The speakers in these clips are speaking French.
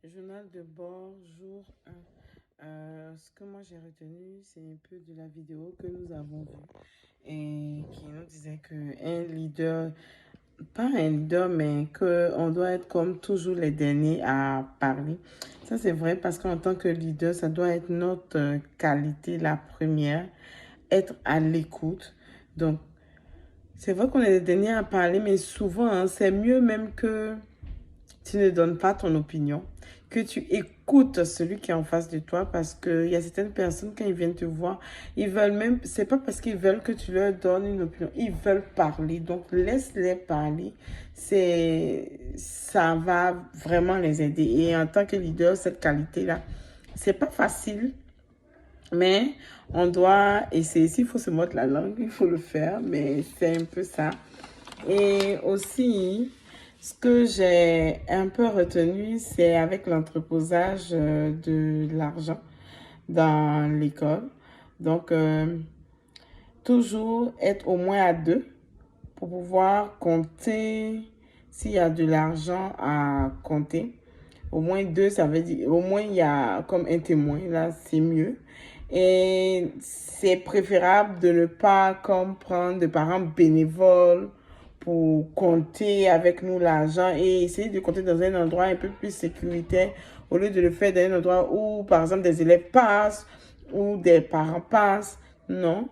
Journal de bord, jour 1. Ce que moi j'ai retenu, c'est un peu de la vidéo que nous avons vue et qui nous disait qu'un leader, pas un leader, mais qu'on doit être comme toujours les derniers à parler. Ça, c'est vrai parce qu'en tant que leader, ça doit être notre qualité, la première, être à l'écoute. Donc, c'est vrai qu'on est les derniers à parler, mais souvent, hein, c'est mieux même que tu ne donnes pas ton opinion, que tu écoutes celui qui est en face de toi parce qu'il y a certaines personnes, quand ils viennent te voir, ils veulent même, c'est pas parce qu'ils veulent que tu leur donnes une opinion, ils veulent parler. Donc, laisse-les parler. Ça va vraiment les aider. Et en tant que leader, cette qualité-là, c'est pas facile, mais on doit essayer. S'il faut se mordre la langue, il faut le faire, mais c'est un peu ça. Et aussi, ce que j'ai un peu retenu, c'est avec l'entreposage de l'argent dans l'école. Donc, toujours être au moins à deux pour pouvoir compter s'il y a de l'argent à compter. Au moins deux, ça veut dire, au moins il y a comme un témoin, là, c'est mieux. Et c'est préférable de ne pas comme prendre de parents bénévoles pour compter avec nous l'argent et essayer de compter dans un endroit un peu plus sécuritaire au lieu de le faire dans un endroit où, par exemple, des élèves passent ou des parents passent. Non.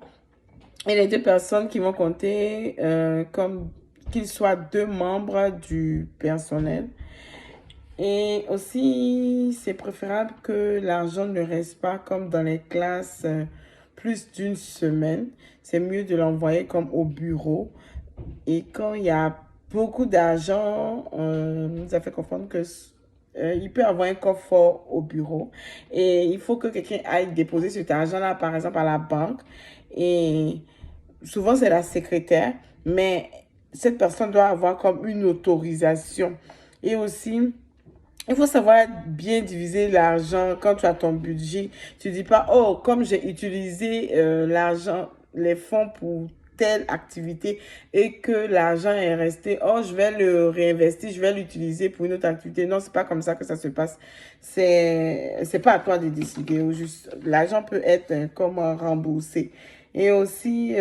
Et les deux personnes qui vont compter comme qu'ils soient deux membres du personnel. Et aussi, c'est préférable que l'argent ne reste pas comme dans les classes plus d'une semaine. C'est mieux de l'envoyer comme au bureau. Et quand il y a beaucoup d'argent, nous a fait comprendre que il peut avoir un coffre-fort au bureau. Et il faut que quelqu'un aille déposer cet argent-là, par exemple, à la banque. Et souvent, c'est la secrétaire. Mais cette personne doit avoir comme une autorisation. Et aussi, il faut savoir bien diviser l'argent quand tu as ton budget. Tu dis pas, oh, comme j'ai utilisé l'argent, les fonds pour telle activité et que l'argent est resté, oh, je vais le réinvestir, je vais l'utiliser pour une autre activité. Non, c'est pas comme ça que ça se passe. C'est pas à toi de décider. Ou juste, l'argent peut être comme remboursé. Et aussi,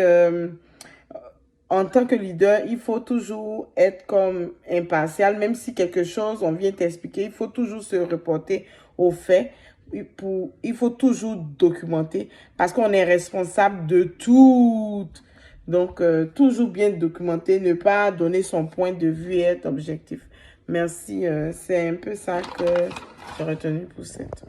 en tant que leader, il faut toujours être comme impartial, même si quelque chose, on vient t'expliquer, il faut toujours se reporter aux faits. Il faut toujours documenter parce qu'on est responsable de tout. Donc, toujours bien documenter, ne pas donner son point de vue et être objectif. Merci, c'est un peu ça que j'ai retenu pour cette.